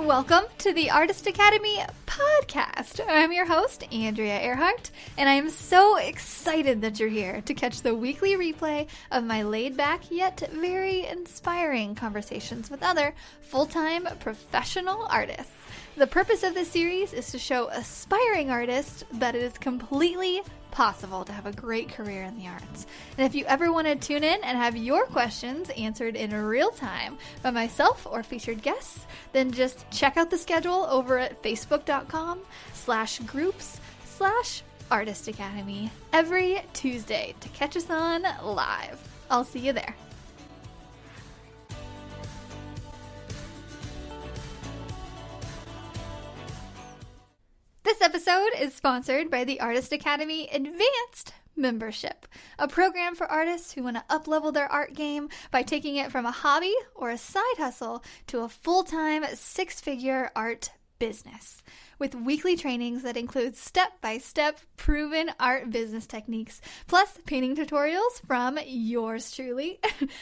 Welcome to the Artist Academy podcast. I'm your host, Andrea Earhart, and I am so excited that you're here to catch the weekly replay of my laid-back yet very inspiring conversations with other full-time professional artists. The purpose of this series is to show aspiring artists that it is completely possible to have a great career in the arts. And if you ever want to tune in and have your questions answered in real time by myself or featured guests, then just check out the schedule over at facebook.com/groups/Artist Academy every Tuesday to catch us on live. I'll see you there. This episode is sponsored by the Artist Academy Advanced Membership, a program for artists who want to up-level their art game by taking it from a hobby or a side hustle to a full-time six-figure art business. With weekly trainings that include step-by-step proven art business techniques, plus painting tutorials from yours truly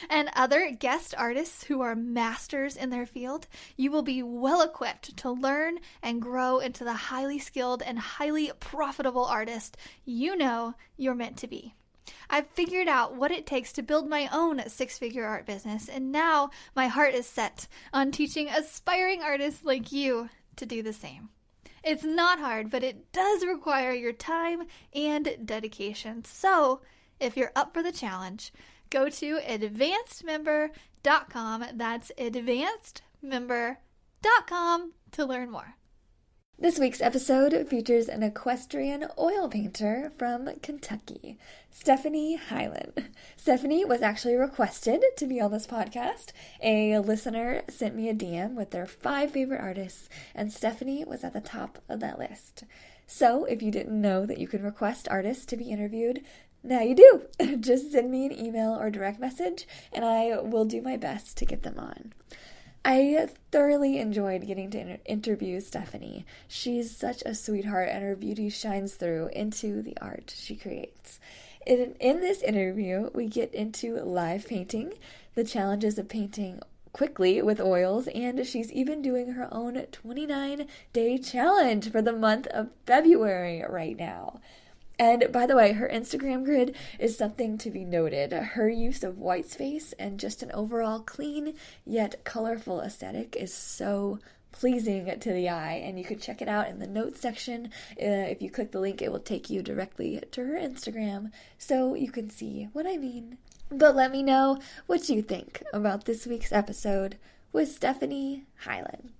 and other guest artists who are masters in their field, you will be well equipped to learn and grow into the highly skilled and highly profitable artist you know you're meant to be. I've figured out what it takes to build my own six-figure art business, and now my heart is set on teaching aspiring artists like you to do the same. It's not hard, but it does require your time and dedication. So, if you're up for the challenge, go to advancedmember.com. That's advancedmember.com to learn more. This week's episode features an equestrian oil painter from Kentucky, Stephanie Hilen. Stephanie was actually requested to be on this podcast. A listener sent me a DM with their 5 favorite artists, and Stephanie was at the top of that list. So, if you didn't know that you can request artists to be interviewed, now you do. Just send me an email or direct message, and I will do my best to get them on. I thoroughly enjoyed getting to interview Stephanie. She's such a sweetheart, and her beauty shines through into the art she creates. In this interview, we get into live painting, the challenges of painting quickly with oils, and she's even doing her own 29-day challenge for the month of February right now. And by the way, her Instagram grid is something to be noted. Her use of white space and just an overall clean yet colorful aesthetic is so pleasing to the eye, and you can check it out in the notes section. If you click the link, it will take you directly to her Instagram, so you can see what I mean. But let me know what you think about this week's episode with Stephanie Hilen.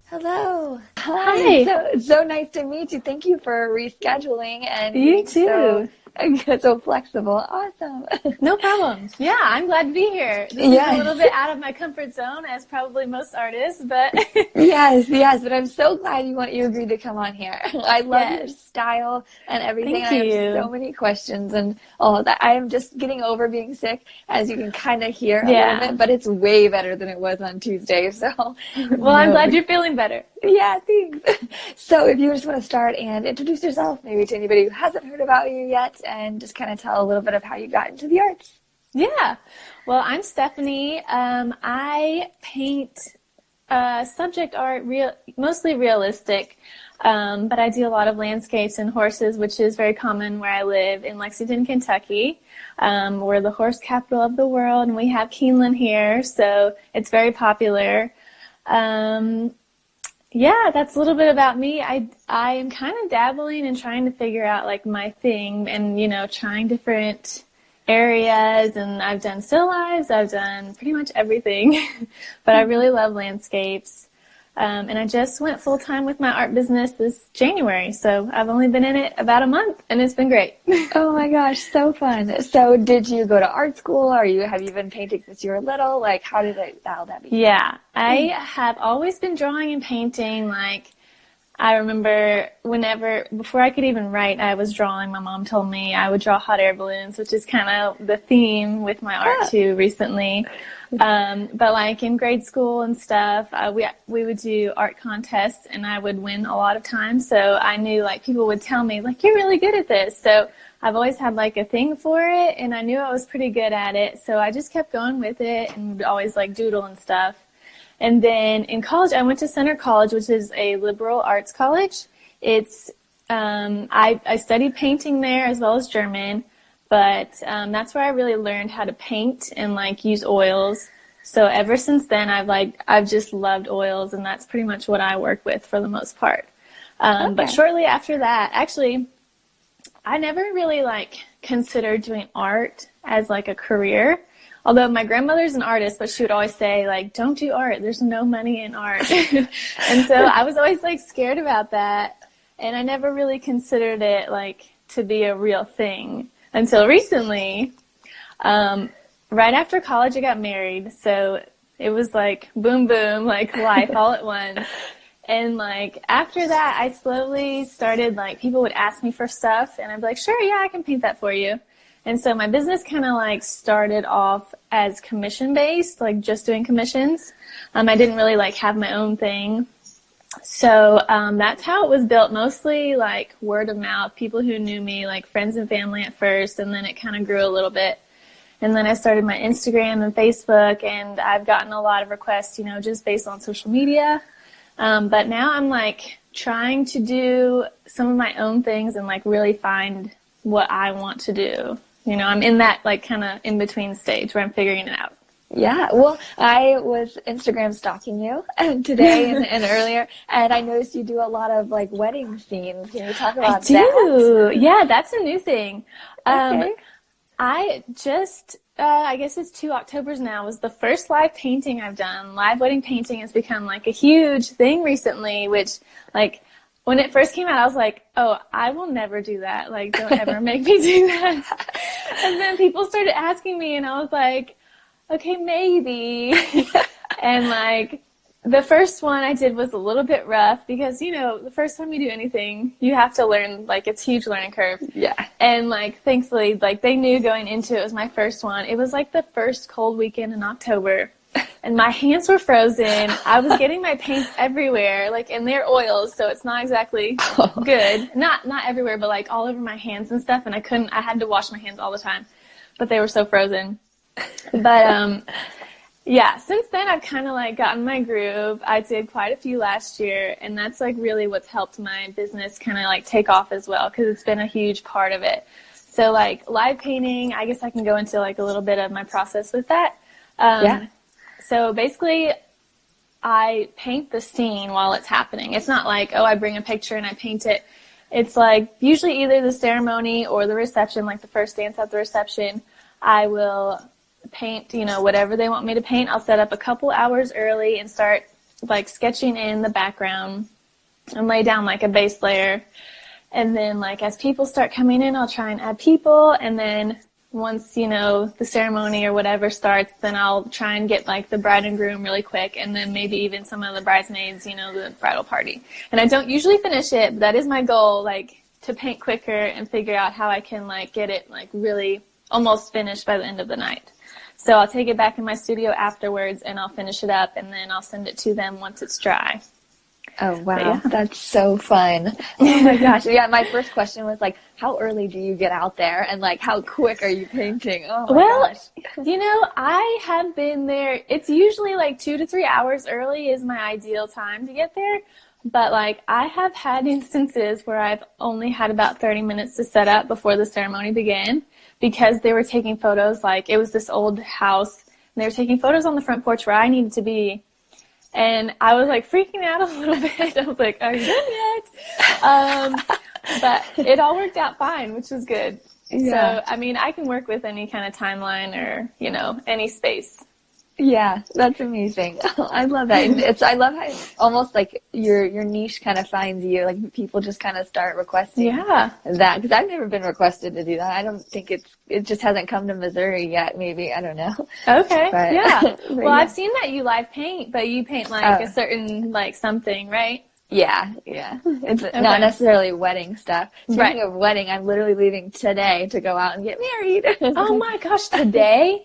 Hello. Hi. So nice to meet you. Thank you for rescheduling and you too. So flexible. Awesome. No problem. Yeah, I'm glad to be here. This is a little bit out of my comfort zone, as probably most artists, but yes. But I'm so glad you agreed to come on here. I love your style and everything. Thank you. I have so many questions and all of that. I am just getting over being sick, as you can kind of hear a little bit, but it's way better than it was on Tuesday. So, well, I'm glad you're feeling better. Yeah, thanks. So if you just want to start and introduce yourself maybe to anybody who hasn't heard about you yet, and just kind of tell a little bit of how you got into the arts. Yeah. Well, I'm Stephanie. I paint subject art, mostly realistic, but I do a lot of landscapes and horses, which is very common where I live in Lexington, Kentucky. We're the horse capital of the world, and we have Hilen here, so it's very popular. Yeah, that's a little bit about me. I am kind of dabbling and trying to figure out like my thing and, trying different areas, and I've done still lives, I've done pretty much everything, but I really love landscapes. And I just went full-time with my art business this January, so I've only been in it about a month, and it's been great. Oh my gosh, so fun. So did you go to art school, or have you been painting since you were little? Like, how did that begin? Yeah, I have always been drawing and painting. Like, I remember before I could even write, I was drawing. My mom told me I would draw hot air balloons, which is kind of the theme with my art too recently. But like in grade school and stuff, we would do art contests, and I would win a lot of times. So I knew like people would tell me like, you're really good at this. So I've always had like a thing for it, and I knew I was pretty good at it. So I just kept going with it and would always like doodle and stuff. And then in college, I went to Center College, which is a liberal arts college. It's I studied painting there as well as German, but that's where I really learned how to paint and like use oils. So ever since then, I've just loved oils, and that's pretty much what I work with for the most part. But shortly after that, actually, I never really like considered doing art as like a career. Although my grandmother's an artist, but she would always say, like, don't do art. There's no money in art. And so I was always, like, scared about that. And I never really considered it, like, to be a real thing until recently. Right after college, I got married. So it was, like, boom, boom, like, life all at once. And, like, after that, I slowly started, like, people would ask me for stuff. And I'd be like, sure, yeah, I can paint that for you. And so my business kind of like started off as commission-based, like just doing commissions. I didn't really like have my own thing. So that's how it was built, mostly like word of mouth, people who knew me, like friends and family at first, and then it kind of grew a little bit. And then I started my Instagram and Facebook, and I've gotten a lot of requests, you know, just based on social media. But now I'm like trying to do some of my own things and like really find what I want to do. You know, I'm in that, like, kind of in-between stage where I'm figuring it out. Yeah, well, I was Instagram stalking you today and earlier, and I noticed you do a lot of, like, wedding scenes. Can you talk about that? Yeah, that's a new thing. Okay. I just, I guess it's 2 Octobers now, was the first live painting I've done. Live wedding painting has become, like, a huge thing recently, which, like, when it first came out, I was like, oh, I will never do that. Like, don't ever make me do that. And then people started asking me, and I was like, okay, maybe. And, like, the first one I did was a little bit rough because, you know, the first time you do anything, you have to learn, like, it's a huge learning curve. Yeah. And, like, thankfully, like, they knew going into it was my first one. It was, like, the first cold weekend in October. And my hands were frozen. I was getting my paints everywhere, like, and they're oils, so it's not exactly good. Not everywhere, but, like, all over my hands and stuff, and I had to wash my hands all the time. But they were so frozen. But, yeah, since then I've kind of, like, gotten my groove. I did quite a few last year, and that's, like, really what's helped my business kind of, like, take off as well, because it's been a huge part of it. So, like, live painting, I guess I can go into, like, a little bit of my process with that. Yeah. So basically, I paint the scene while it's happening. It's not like, oh, I bring a picture and I paint it. It's like usually either the ceremony or the reception, like the first dance at the reception. I will paint, you know, whatever they want me to paint. I'll set up a couple hours early and start like sketching in the background and lay down like a base layer. And then like as people start coming in, I'll try and add people, and then once, you know, the ceremony or whatever starts, then I'll try and get, like, the bride and groom really quick, and then maybe even some of the bridesmaids, you know, the bridal party. And I don't usually finish it, but that is my goal, like, to paint quicker and figure out how I can, like, get it, like, really almost finished by the end of the night. So I'll take it back in my studio afterwards, and I'll finish it up, and then I'll send it to them once it's dry. Oh, wow. Yeah. That's so fun. Oh, my gosh. Yeah, my first question was, like, how early do you get out there? And, like, how quick are you painting? Oh, my gosh. You know, I have been there. It's usually, like, 2 to 3 hours early is my ideal time to get there. But, like, I have had instances where I've only had about 30 minutes to set up before the ceremony began because they were taking photos. Like, it was this old house, and they were taking photos on the front porch where I needed to be. And I was, like, freaking out a little bit. I was like, are you done yet? But it all worked out fine, which was good. Yeah. So, I mean, I can work with any kind of timeline or, you know, any space. Yeah, that's amazing. I love that. I love how almost like your niche kind of finds you. Like people just kind of start requesting that, because I've never been requested to do that. I don't think it just hasn't come to Missouri yet. Maybe, I don't know. Okay. But, yeah. but well, yeah. I've seen that you live paint, but you paint like a certain like something, right? Yeah. It's not necessarily wedding stuff. Speaking of wedding, I'm literally leaving today to go out and get married. Oh my gosh, today?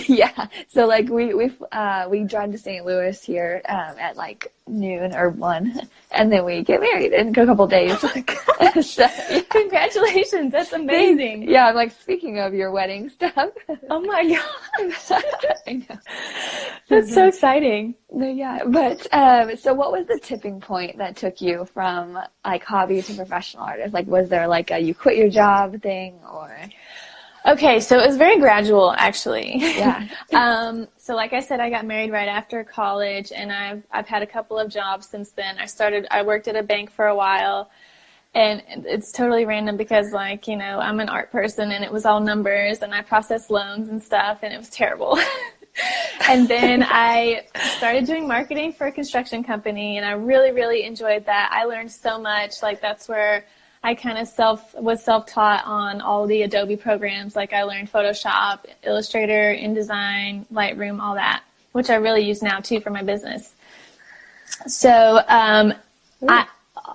Yeah. So like we drive to St. Louis here at like noon or 1, and then we get married in a couple days. Oh my gosh. So, yeah. Congratulations. That's amazing. Yeah, I'm like, speaking of your wedding stuff. Oh my gosh. I know. That's so exciting. No, yeah, but so what was the tipping point that took you from like hobby to professional artist? Like, was there like a you quit your job thing, or? Okay, so it was very gradual, actually. Yeah. So like I said, I got married right after college, and I've had a couple of jobs since then. I worked at a bank for a while, and it's totally random because, like, you know, I'm an art person, and it was all numbers, and I processed loans and stuff, and it was terrible. And then I started doing marketing for a construction company, and I really, really enjoyed that. I learned so much. Like, that's where I kind of was self-taught on all the Adobe programs. Like, I learned Photoshop, Illustrator, InDesign, Lightroom, all that, which I really use now too for my business. So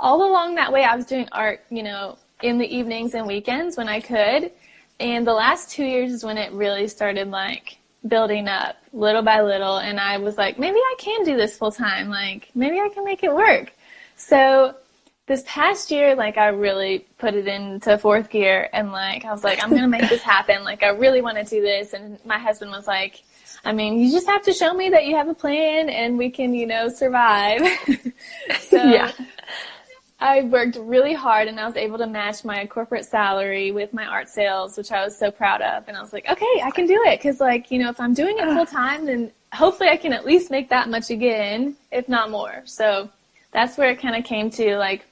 all along that way, I was doing art, you know, in the evenings and weekends when I could. And the last 2 years is when it really started, like, building up little by little. And I was like, maybe I can do this full time. Like, maybe I can make it work. So this past year, like, I really put it into fourth gear, and, like, I was like, I'm going to make this happen. Like, I really want to do this. And my husband was like, I mean, you just have to show me that you have a plan and we can, you know, survive. So yeah. I worked really hard, and I was able to match my corporate salary with my art sales, which I was so proud of. And I was like, okay, I can do it. Because, like, you know, if I'm doing it full time, then hopefully I can at least make that much again, if not more. So that's where it kind of came to, like,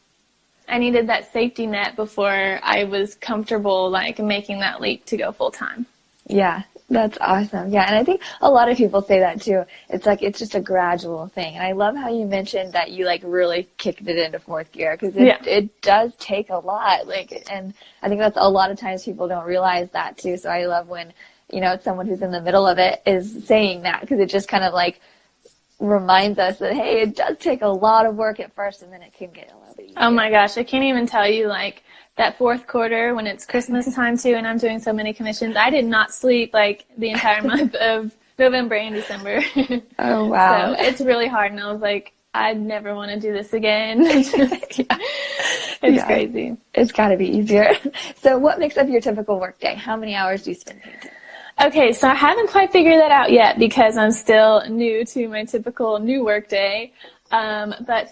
I needed that safety net before I was comfortable, like, making that leap to go full time. Yeah, that's awesome. Yeah, and I think a lot of people say that too. It's like, it's just a gradual thing. And I love how you mentioned that you, like, really kicked it into fourth gear, because it does take a lot. Like, and I think that's a lot of times people don't realize that too. So I love when, you know, someone who's in the middle of it is saying that, because it just kind of, like, reminds us that, hey, it does take a lot of work at first, and then it can get a little bit easier. Oh my gosh, I can't even tell you, like, that fourth quarter when it's Christmas time too, and I'm doing so many commissions, I did not sleep, like, the entire month of November and December. Oh, wow. So it's really hard, and I was like, I'd never want to do this again. It's crazy. It's got to be easier. So what makes up your typical work day? How many hours do you spend painting? Okay, so I haven't quite figured that out yet because I'm still new to my typical new work day. But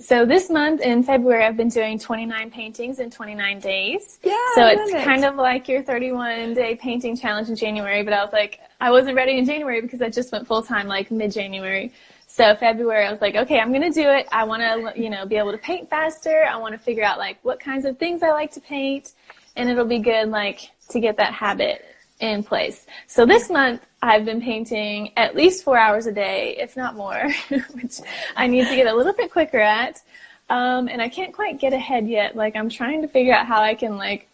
so this month in February, I've been doing 29 paintings in 29 days. Yeah, so it's kind of like your 31-day painting challenge in January, but I was like, I wasn't ready in January because I just went full-time like mid-January. So February, I was like, okay, I'm going to do it. I want to, you know, be able to paint faster. I want to figure out, like, what kinds of things I like to paint, and it'll be good, like, to get that habit in place. So this month, I've been painting at least 4 hours a day, if not more, which I need to get a little bit quicker at. And I can't quite get ahead yet. Like, I'm trying to figure out how I can, like,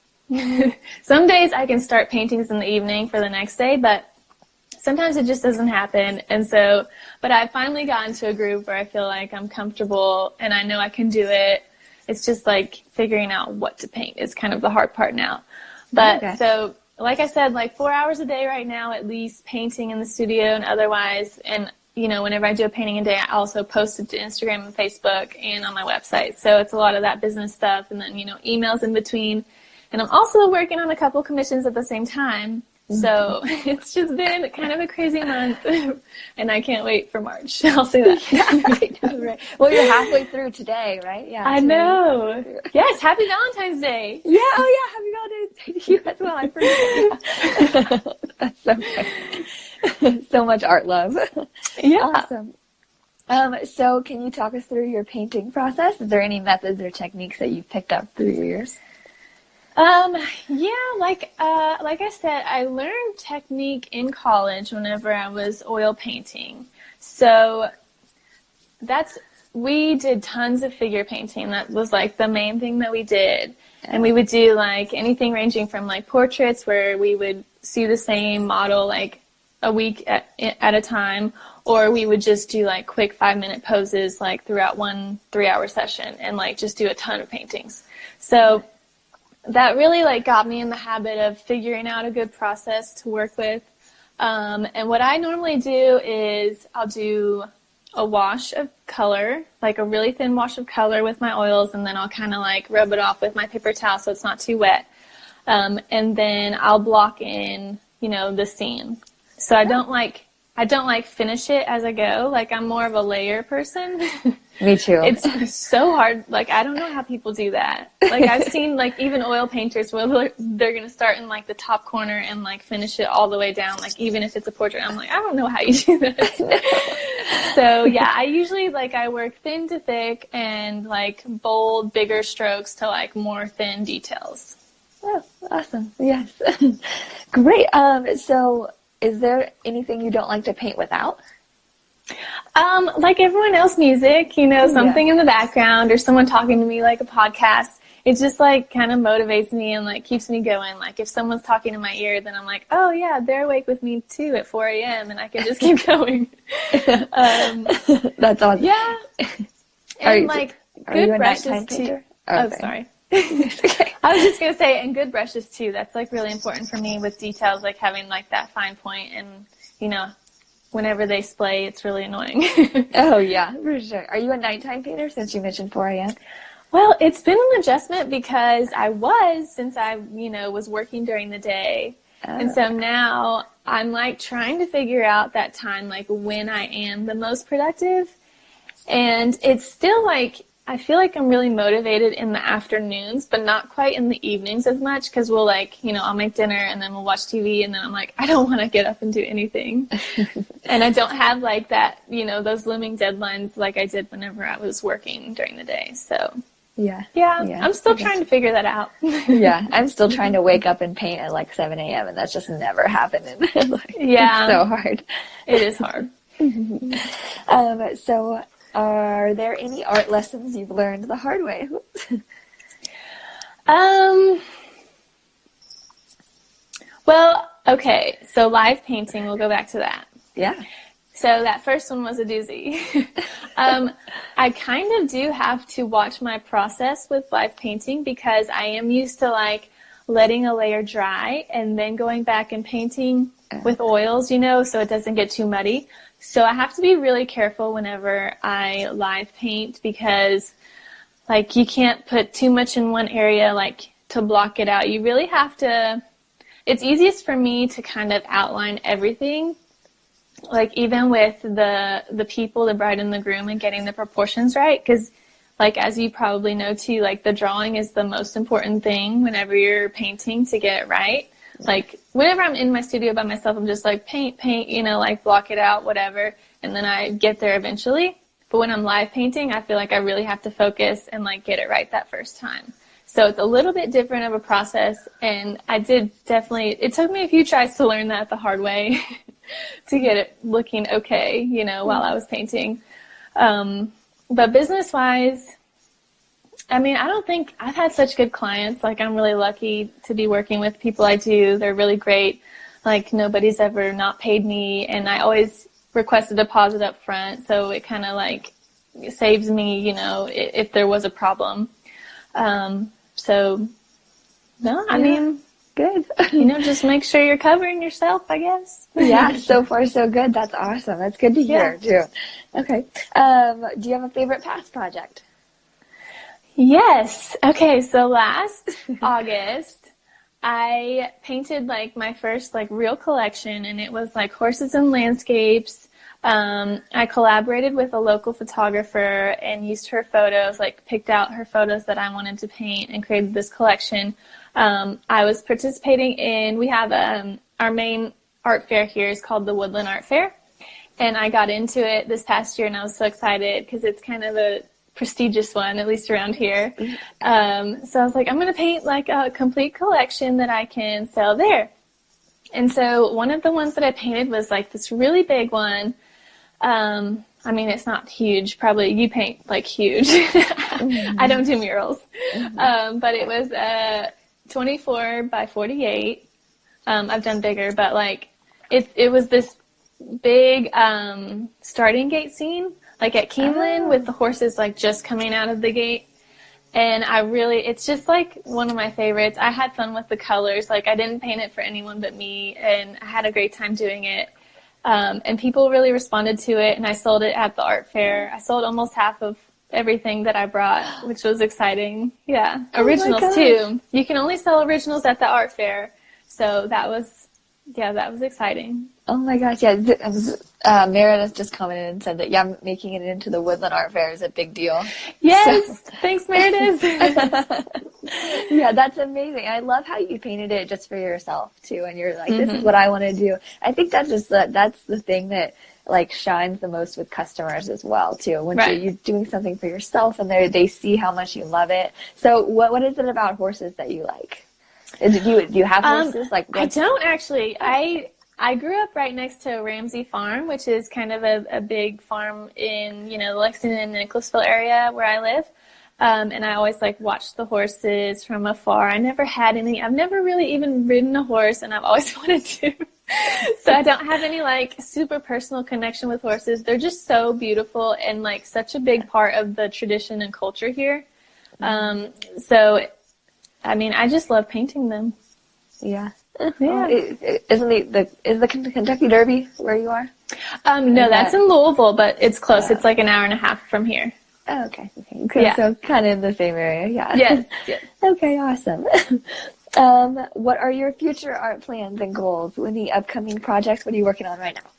some days I can start paintings in the evening for the next day, but sometimes it just doesn't happen. And so, but I've finally gotten to a groove where I feel like I'm comfortable and I know I can do it. It's just like figuring out what to paint is kind of the hard part now. But so, like I said, like 4 hours a day right now, at least, painting in the studio and otherwise. And, you know, whenever I do a painting a day, I also post it to Instagram and Facebook and on my website. So it's a lot of that business stuff, and then, you know, emails in between. And I'm also working on a couple commissions at the same time. So it's just been kind of a crazy month, and I can't wait for March. I'll say that. Yeah, I know, right? Well, you're halfway through today, right? Yeah. I know. Yes, happy Valentine's Day. Yeah, oh yeah, happy Valentine's Day to you as well. I forget. That's so funny. So much art love. Yeah. Awesome. So can you talk us through your painting process? Is there any methods or techniques that you've picked up through your years? Yeah, like I said, I learned technique in college whenever I was oil painting. So we did tons of figure painting. That was like the main thing that we did. And we would do like anything ranging from like portraits where we would see the same model like a week at a time, or we would just do like quick 5-minute poses like throughout 1 3-hour session and like just do a ton of paintings. So that really like got me in the habit of figuring out a good process to work with. And what I normally do is I'll do a wash of color, like a really thin wash of color with my oils, and then I'll kind of like rub it off with my paper towel so it's not too wet. And then I'll block in, the scene. So I don't like finish it as I go. Like, I'm more of a layer person. Me too. It's so hard. Like, I don't know how people do that. Like, I've seen, like, even oil painters where they're going to start in, like, the top corner and, like, finish it all the way down. Like, even if it's a portrait, I'm like, I don't know how you do that. So, yeah, I usually, like, I work thin to thick and, like, bold, bigger strokes to, like, more thin details. Oh, awesome. Yes. Great. So is there anything you don't like to paint without? Like everyone else, music, something in the background or someone talking to me, like a podcast. It just like kind of motivates me and like keeps me going. Like if someone's talking in my ear, then I'm like, oh yeah, they're awake with me too at 4 a.m. and I can just keep going. That's awesome. Yeah. And like good brushes too. Oh, sorry. Okay. I was just going to say, and good brushes too. That's like really important for me with details, like having like that fine point and, whenever they splay, it's really annoying. Oh yeah, for sure. Are you a nighttime painter since you mentioned 4 a.m.? Well, it's been an adjustment because since I, was working during the day. Oh. And so now I'm like trying to figure out that time, like when I am the most productive. And it's still like, I feel like I'm really motivated in the afternoons, but not quite in the evenings as much because we'll like, I'll make dinner and then we'll watch TV and then I'm like, I don't want to get up and do anything. And I don't have like that, those looming deadlines like I did whenever I was working during the day. So yeah, I'm still trying to figure that out. Yeah, I'm still trying to wake up and paint at like 7 a.m. and that's just never happening. Yeah. It's so hard. It is hard. So are there any art lessons you've learned the hard way? Well, okay, so live painting, we'll go back to that. Yeah. So that first one was a doozy. I kind of do have to watch my process with live painting because I am used to like letting a layer dry and then going back and painting with oils, so it doesn't get too muddy. So I have to be really careful whenever I live paint because like you can't put too much in one area like to block it out. You really have to, it's easiest for me to kind of outline everything. Like even with the people, the bride and the groom and getting the proportions right. Because like as you probably know too, like the drawing is the most important thing whenever you're painting to get it right. Like, whenever I'm in my studio by myself, I'm just like, paint, like, block it out, whatever, and then I get there eventually. But when I'm live painting, I feel like I really have to focus and, like, get it right that first time. So it's a little bit different of a process, and I did definitely, it took me a few tries to learn that the hard way to get it looking okay, while I was painting. But business-wise, I mean, I don't think I've had such good clients. Like, I'm really lucky to be working with people I do. They're really great. Like, nobody's ever not paid me, and I always request a deposit up front, so it kind of, like, saves me, if there was a problem. So, no, I mean, good. Just make sure you're covering yourself, I guess. Yeah, so far so good. That's awesome. That's good to hear, too. Okay. Do you have a favorite past project? Yes. Okay, so last August, I painted, like, my first, like, real collection, and it was, like, horses and landscapes. I collaborated with a local photographer and used her photos, like, picked out her photos that I wanted to paint and created this collection. I was participating in, we have, our main art fair here is called the Woodland Art Fair, and I got into it this past year, and I was so excited because it's kind of a prestigious one, at least around here. So I was like, I'm going to paint like a complete collection that I can sell there. And so one of the ones that I painted was like this really big one. I mean, it's not huge. Probably you paint like huge. I don't do murals. But it was 24 by 48. I've done bigger, but like it was this big starting gate scene. Like at Hilen with the horses like just coming out of the gate. And it's just like one of my favorites. I had fun with the colors. Like I didn't paint it for anyone but me, and I had a great time doing it. And people really responded to it, and I sold it at the art fair. I sold almost half of everything that I brought, which was exciting. Yeah. Originals too. You can only sell originals at the art fair. So that was exciting. Oh my gosh, yeah. Meredith just commented and said that, yeah, making it into the Woodland Art Fair is a big deal. Yes, so. Thanks, Meredith. Yeah, that's amazing. I love how you painted it just for yourself, too, and you're like, this is what I want to do. I think that's the thing that, like, shines the most with customers as well, too. When you're doing something for yourself and they see how much you love it. So what is it about horses that you like? Do you have horses? I don't actually. I grew up right next to Ramsey Farm, which is kind of a big farm in, the Lexington and Nicholasville area where I live. And I always watched the horses from afar. I never had any. I've never really even ridden a horse, and I've always wanted to. So I don't have any super personal connection with horses. They're just so beautiful and such a big part of the tradition and culture here. So I mean, I just love painting them. Yeah. Yeah. Is the Kentucky Derby where you are? No, that's in Louisville, but it's close. It's an hour and a half from here. Oh, okay. Yeah. So kind of in the same area. Yeah. Yes. Okay, awesome. What are your future art plans and goals? Any upcoming projects? What are you working on right now?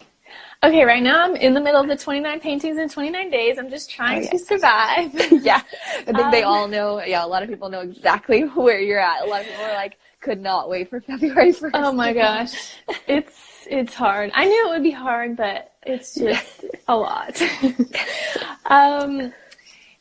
Okay, right now I'm in the middle of the 29 paintings in 29 days. I'm just trying to survive. Yeah. I think they all know. Yeah, a lot of people know exactly where you're at. A lot of people are could not wait for February 1st. Oh my gosh. It's hard. I knew it would be hard, but it's just a lot.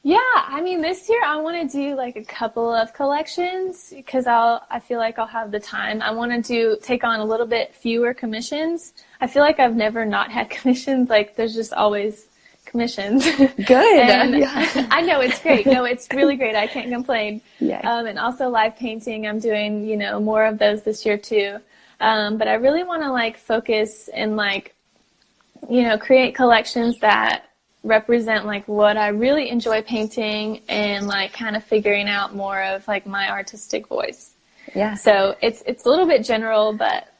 Yeah, I mean, this year I want to do a couple of collections because I feel like I'll have the time. I want to take on a little bit fewer commissions. I feel like I've never not had commissions. There's just always commissions. Good. And I know, it's great. No, it's really great. I can't complain. Yeah. And also live painting. I'm doing, more of those this year too. But I really want to focus and create collections that represent what I really enjoy painting and kind of figuring out more of my artistic voice. Yeah. So it's a little bit general, but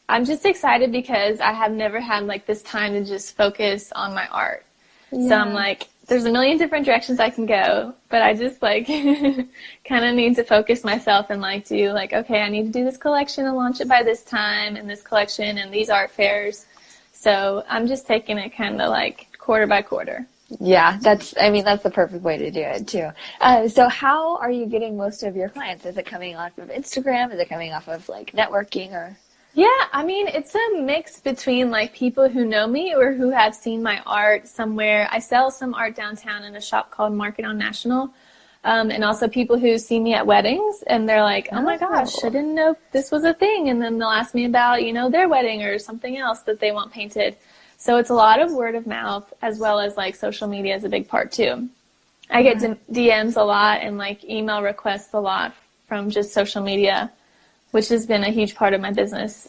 I'm just excited because I have never had this time to just focus on my art. Yeah. So I'm there's a million different directions I can go, but I just kind of need to focus myself and do okay, I need to do this collection and launch it by this time and this collection and these art fairs. So I'm just taking it kind of quarter by quarter. Yeah, that's the perfect way to do it too. So how are you getting most of your clients? Is it coming off of Instagram? Is it coming off of networking or? Yeah, I mean, it's a mix between people who know me or who have seen my art somewhere. I sell some art downtown in a shop called Market on National. And also people who see me at weddings and they're like, oh my gosh, I didn't know this was a thing. And then they'll ask me about, their wedding or something else that they want painted. So it's a lot of word of mouth as well as social media is a big part too. I get DMs a lot and email requests a lot from just social media, which has been a huge part of my business.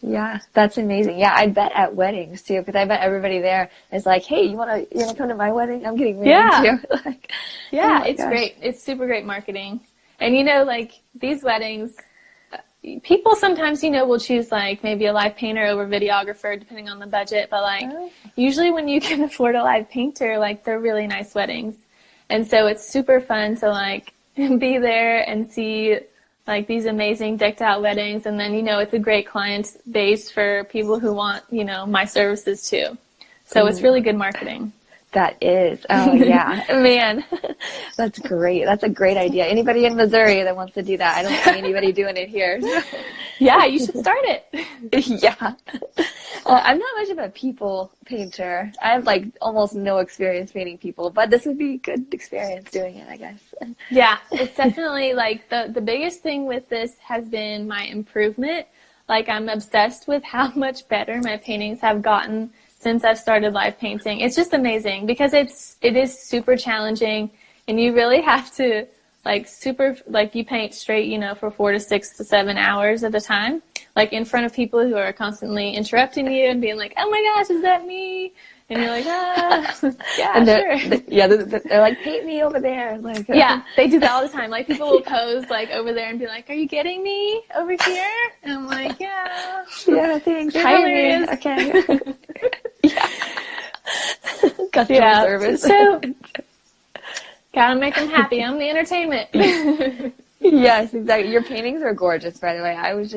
Yeah, that's amazing. Yeah, I bet at weddings too, because I bet everybody there is hey, you wanna come to my wedding? I'm getting married too. Yeah, it's great. It's super great marketing. And these weddings, people sometimes, will choose maybe a live painter over videographer depending on the budget, but usually when you can afford a live painter, they're really nice weddings. And so it's super fun to be there and see these amazing decked out weddings. And then, it's a great client base for people who want, my services too. So it's really good marketing. That is. Oh, yeah. Man, that's great. That's a great idea. Anybody in Missouri that wants to do that, I don't see anybody doing it here. Yeah, you should start it. Yeah. I'm not much of a people painter. I have almost no experience painting people, but this would be a good experience doing it, I guess. Yeah, it's definitely the biggest thing with this has been my improvement. I'm obsessed with how much better my paintings have gotten since I've started live painting. It's just amazing because it is super challenging and you really have to you paint straight, for 4 to 6 to 7 hours at a time, in front of people who are constantly interrupting you and being oh my gosh, is that me? And you're yeah, and sure. They're paint me over there. Yeah, they do that all the time. People will pose over there and be are you getting me over here? And I'm yeah. Yeah, thanks. Hire me. Okay. customer service. So gotta make them happy. I'm the entertainment. Yes, exactly. Your paintings are gorgeous, by the way. I was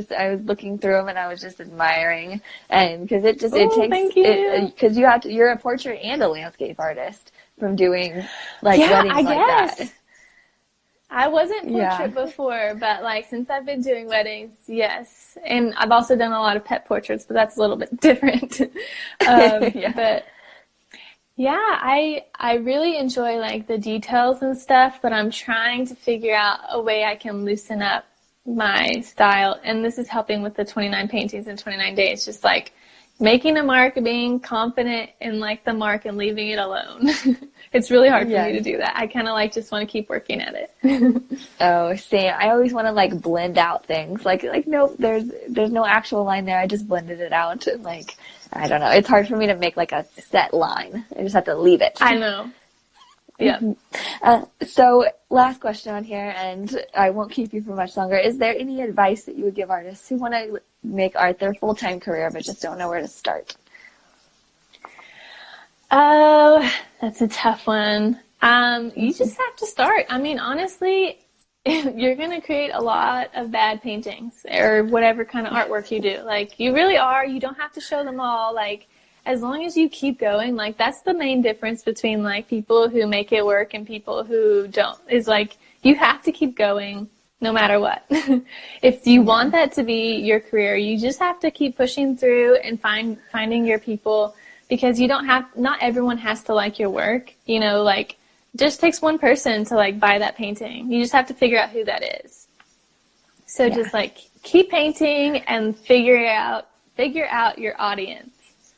looking through them and I was just admiring, and because it takes, thank you. Because you're a portrait and a landscape artist from doing like weddings I like guess. that. I wasn't portrait before, but like since I've been doing weddings, yes. And I've also done a lot of pet portraits, but that's a little bit different. But yeah, I really enjoy like the details and stuff, but I'm trying to figure out a way I can loosen up my style. And this is helping with the 29 paintings in 29 days, just like making a mark, being confident in like the mark and leaving it alone. It's really hard for me to do that. I kind of like just want to keep working at it. Oh, same. I always want to like blend out things. Like nope, there's no actual line there. I just blended it out. Like, I don't know. It's hard for me to make like a set line. I just have to leave it. I know. Yeah. So last question on here, and I won't keep you for much longer. Is there any advice that you would give artists who want to make art their full-time career but just don't know where to start? Oh, that's a tough one. You just have to start. I mean, honestly, you're going to create a lot of bad paintings or whatever kind of artwork you do. Like, you really are. You don't have to show them all. Like, as long as you keep going, like, that's the main difference between, like, people who make it work and people who don't. Is, like, you have to keep going no matter what. If you want that to be your career, you just have to keep pushing through and finding your people. Because not everyone has to like your work, you know, like, just takes one person to, like, buy that painting. You just have to figure out who that is. So just, like, keep painting and figure out your audience.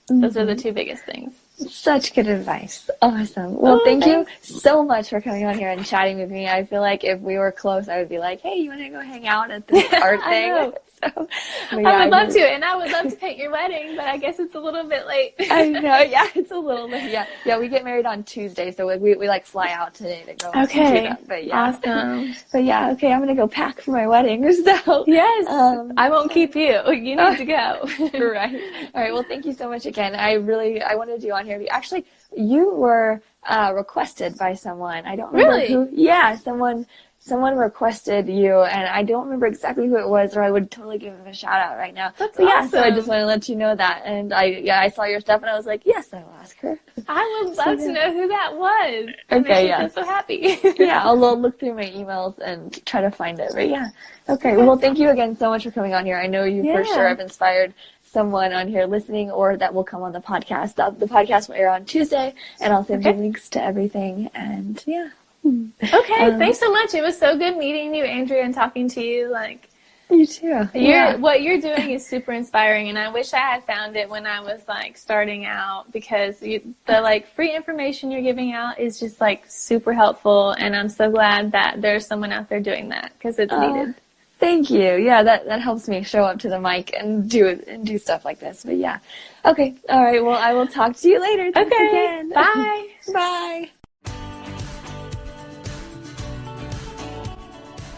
Those are the two biggest things. Such good advice. Awesome. Well, thank you so much for coming on here and chatting with me. I feel like if we were close, I would be like, hey, you want to go hang out at this art thing? So, I would love to, and I would love to paint your wedding, but I guess it's a little bit late. I know, yeah, it's a little late. Yeah, we get married on Tuesday, so we like fly out today to go. Okay, that. But yeah, awesome. But yeah, okay, I'm gonna go pack for my wedding. So yes, I won't keep you. You need to go. Right. All right. Well, thank you so much again. I wanted you on here. Actually, you were requested by someone. I don't remember who. Yeah, someone requested you, and I don't remember exactly who it was, or I would totally give him a shout out right now. That's awesome. Yeah, so I just want to let you know that. And I saw your stuff, and I was like, yes, I will ask her. I would love to know who that was. Okay, yeah. I'm so happy. Yeah, I'll look through my emails and try to find it. But yeah, okay. Well, thank you again so much for coming on here. I know you for sure have inspired someone on here listening, or that will come on the podcast. The podcast will air on Tuesday, and I'll send you links to everything. And yeah. Okay, thanks so much. It was so good meeting you, Andrea, and talking to you. Like, you too. What you're doing is super inspiring, and I wish I had found it when I was like starting out, because the like free information you're giving out is just like super helpful, and I'm so glad that there's someone out there doing that, because it's needed. Thank you. Yeah, that helps me show up to the mic and do stuff like this. But yeah. Okay. All right. Well, I will talk to you later. Thanks again. Bye. Bye.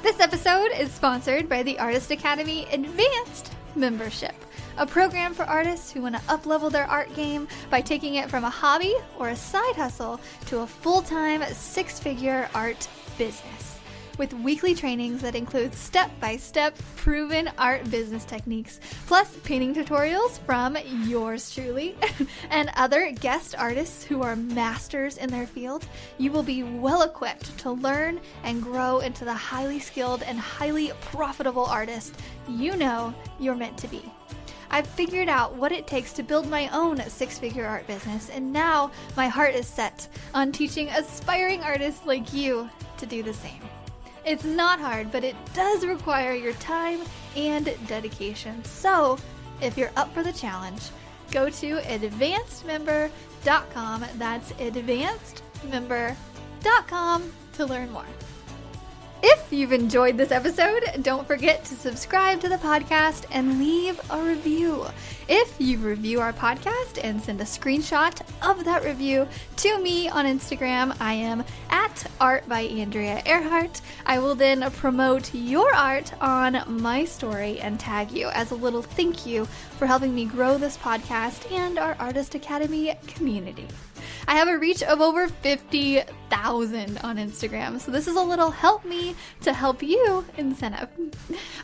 This episode is sponsored by the Artist Academy Advanced Membership, a program for artists who want to up-level their art game by taking it from a hobby or a side hustle to a full-time six-figure art business. With weekly trainings that include step-by-step proven art business techniques, plus painting tutorials from yours truly, and other guest artists who are masters in their field, you will be well equipped to learn and grow into the highly skilled and highly profitable artist you know you're meant to be. I've figured out what it takes to build my own six-figure art business, and now my heart is set on teaching aspiring artists like you to do the same. It's not hard, but it does require your time and dedication. So, if you're up for the challenge, go to advancedmember.com. That's advancedmember.com to learn more. If you've enjoyed this episode, don't forget to subscribe to the podcast and leave a review. If you review our podcast and send a screenshot of that review to me on Instagram, I am at Art by Andrea Earhart. I will then promote your art on my story and tag you as a little thank you for helping me grow this podcast and our Artist Academy community. I have a reach of over 50,000 on Instagram. So this is a little help me to help you incentive.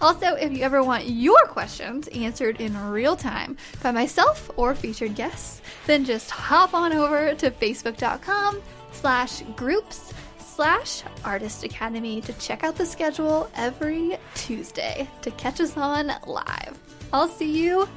Also, if you ever want your questions answered in real time by myself or featured guests, then just hop on over to facebook.com/groups/Artist Academy to check out the schedule every Tuesday to catch us on live. I'll see you